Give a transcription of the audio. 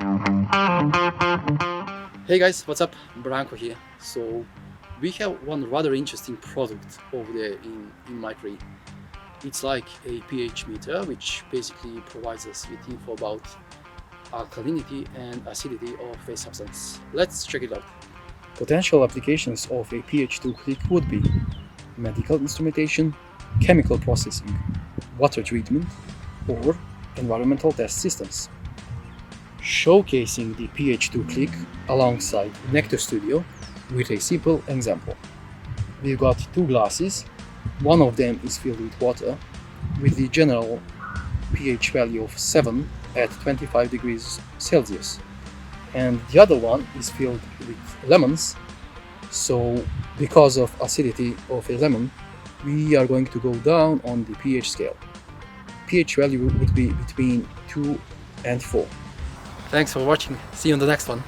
Hey guys, what's up? Branko here. So we have one rather interesting product over there in MikroE. It's like a pH meter which basically provides us with info about alkalinity and acidity of a substance. Let's check it out. Potential applications of a pH2 click would be medical instrumentation, chemical processing, water treatment, or environmental test systems. Showcasing the pH2 click alongside Nectar Studio with a simple example. We've got two glasses, one of them is filled with water with the general pH value of 7 at 25 degrees Celsius, and the other one is filled with lemons. So because of acidity of a lemon, we are going to go down on the pH scale. pH value would be between 2 and 4. Thanks for watching. See you on the next one.